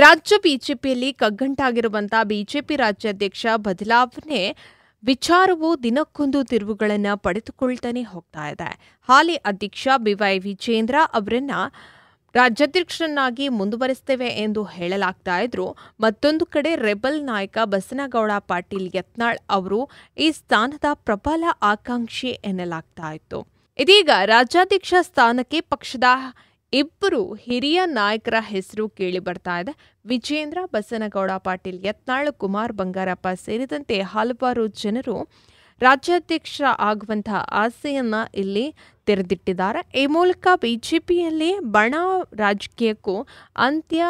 ರಾಜ್ಯ ಬಿಜೆಪಿಯಲ್ಲಿ ಕಗ್ಗಂಟಾಗಿರುವಂತಹ ಬಿಜೆಪಿ ರಾಜ್ಯಾಧ್ಯಕ್ಷ ಬದಲಾವಣೆ ವಿಚಾರವು ದಿನಕ್ಕೊಂದು ತಿರುವುಗಳನ್ನು ಪಡೆದುಕೊಳ್ತಾನೆ ಹೋಗ್ತಾ ಇದೆ. ಹಾಲಿ ಅಧ್ಯಕ್ಷ ಬಿವೈ ವಿಜೇಂದ್ರ ಅವರನ್ನ ರಾಜ್ಯಾಧ್ಯಕ್ಷರನ್ನಾಗಿ ಮುಂದುವರಿಸುತ್ತೇವೆ ಎಂದು ಹೇಳಲಾಗ್ತಾ ಇದ್ರು. ಮತ್ತೊಂದು ಕಡೆ ರೆಬಲ್ ನಾಯಕ ಬಸನಗೌಡ ಪಾಟೀಲ್ ಯತ್ನಾಳ್ ಅವರು ಈ ಸ್ಥಾನದ ಪ್ರಬಲ ಆಕಾಂಕ್ಷಿ ಎನ್ನಲಾಗ್ತಾ ಇತ್ತು. ಇದೀಗ ರಾಜ್ಯಾಧ್ಯಕ್ಷ ಸ್ಥಾನಕ್ಕೆ ಪಕ್ಷದ ಇಬ್ಬರು ಹಿರಿಯ ನಾಯಕರ ಹೆಸರು ಕೇಳಿ ಬರ್ತಾ ಇದೆ. ವಿಜೇಂದ್ರ, ಬಸನಗೌಡ ಪಾಟೀಲ್ ಯತ್ನಾಳ್, ಕುಮಾರ್ ಬಂಗಾರಪ್ಪ ಸೇರಿದಂತೆ ಹಲವಾರು ಜನರು ರಾಜ್ಯಾಧ್ಯಕ್ಷ ಆಗುವಂತಹ ಆಸೆಯನ್ನ ಇಲ್ಲಿ ತೆರೆದಿಟ್ಟಿದ್ದಾರೆ. ಈ ಮೂಲಕ ಬಿಜೆಪಿಯಲ್ಲಿ ಬಣ ರಾಜಕೀಯಕ್ಕೂ ಅಂತ್ಯ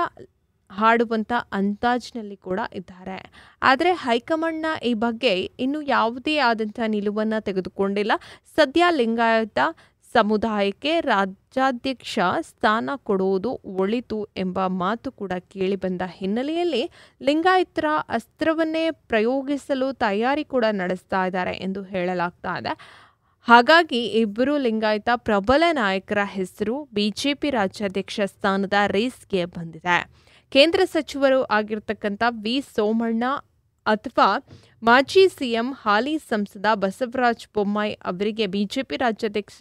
ಹಾಡುವಂಥ ಅಂದಾಜಿನಲ್ಲಿ ಕೂಡ ಇದ್ದಾರೆ. ಆದರೆ ಹೈಕಮಾಂಡ್ನ ಈ ಬಗ್ಗೆ ಇನ್ನೂ ಯಾವುದೇ ಆದಂಥ ನಿಲುವನ್ನು ತೆಗೆದುಕೊಂಡಿಲ್ಲ. ಸದ್ಯ ಲಿಂಗಾಯತ ಸಮುದಾಯಕ್ಕೆ ರಾಜ್ಯಾಧ್ಯಕ್ಷ ಸ್ಥಾನ ಕೊಡುವುದು ಒಳಿತು ಎಂಬ ಮಾತು ಕೂಡ ಕೇಳಿಬಂದ ಹಿನ್ನೆಲೆಯಲ್ಲಿ ಲಿಂಗಾಯತರ ಅಸ್ತ್ರವನ್ನೇ ಪ್ರಯೋಗಿಸಲು ತಯಾರಿ ಕೂಡ ನಡೆಸ್ತಾ ಇದ್ದಾರೆ ಎಂದು ಹೇಳಲಾಗ್ತಾ ಇದೆ. ಹಾಗಾಗಿ ಇಬ್ಬರು ಲಿಂಗಾಯತ ಪ್ರಬಲ ನಾಯಕರ ಹೆಸರು ಬಿಜೆಪಿ ರಾಜ್ಯಾಧ್ಯಕ್ಷ ಸ್ಥಾನದ ರೇಸ್ಗೆ ಬಂದಿದೆ. ಕೇಂದ್ರ ಸಚಿವರು ಆಗಿರ್ತಕ್ಕಂಥ ವಿ ಸೋಮಣ್ಣ ಅಥವಾ ಮಾಜಿ ಸಿಎಂ ಹಾಲಿ ಸಂಸದ ಬಸವರಾಜ ಬೊಮ್ಮಾಯಿ ಅವರಿಗೆ ಬಿಜೆಪಿ ರಾಜ್ಯಾಧ್ಯಕ್ಷ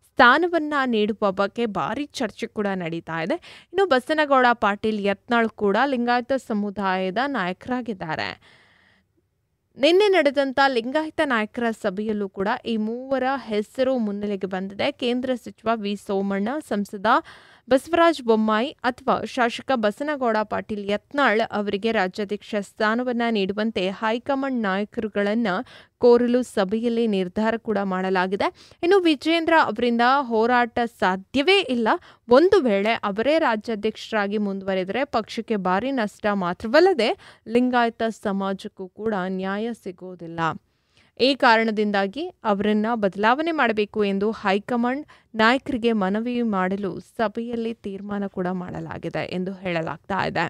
ಸ್ಥಾನವನ್ನ ನೀಡುವ ಬಗ್ಗೆ ಭಾರಿ ಚರ್ಚೆ ಕೂಡ ನಡೀತಾ ಇದೆ. ಇನ್ನು ಬಸನಗೌಡ ಪಾಟೀಲ್ ಯತ್ನಾಳ್ ಕೂಡ ಲಿಂಗಾಯತ ಸಮುದಾಯದ ನಾಯಕರಾಗಿದ್ದಾರೆ. ನಿನ್ನೆ ನಡೆದಂಥ ಲಿಂಗಾಯತ ನಾಯಕರ ಸಭೆಯಲ್ಲೂ ಕೂಡ ಈ ಮೂವರ ಹೆಸರು ಮುನ್ನೆಲೆಗೆ ಬಂದಿದೆ. ಕೇಂದ್ರ ಸಚಿವ ವಿ ಸೋಮಣ್ಣ, ಸಂಸದ ಬಸವರಾಜ ಬೊಮ್ಮಾಯಿ ಅಥವಾ ಶಾಸಕ ಬಸನಗೌಡ ಪಾಟೀಲ್ ಯತ್ನಾಳ್ ಅವರಿಗೆ ರಾಜ್ಯಾಧ್ಯಕ್ಷ ಸ್ಥಾನವನ್ನು ನೀಡುವಂತೆ ಹೈಕಮಾಂಡ್ ನಾಯಕರುಗಳನ್ನು ಕೋರಲು ಸಭೆಯಲ್ಲಿ ನಿರ್ಧಾರ ಕೂಡ ಮಾಡಲಾಗಿದೆ. ಇನ್ನು ವಿಜೇಂದ್ರ ಅವರಿಂದ ಹೋರಾಟ ಸಾಧ್ಯವೇ ಇಲ್ಲ. ಒಂದು ವೇಳೆ ಅವರೇ ರಾಜ್ಯಾಧ್ಯಕ್ಷರಾಗಿ ಮುಂದುವರೆದರೆ ಪಕ್ಷಕ್ಕೆ ಭಾರಿ ನಷ್ಟ ಮಾತ್ರವಲ್ಲದೆ ಲಿಂಗಾಯತ ಸಮಾಜಕ್ಕೂ ಕೂಡ ನ್ಯಾಯ ಸಿಗೋದಿಲ್ಲ. ಈ ಕಾರಣದಿಂದಾಗಿ ಅವರನ್ನ ಬದಲಾವಣೆ ಮಾಡಬೇಕು ಎಂದು ಹೈಕಮಾಂಡ್ ನಾಯಕರಿಗೆ ಮನವಿ ಮಾಡಲು ಸಭೆಯಲ್ಲಿ ತೀರ್ಮಾನ ಕೂಡ ಮಾಡಲಾಗಿದೆ ಎಂದು ಹೇಳಲಾಗ್ತಾ ಇದೆ.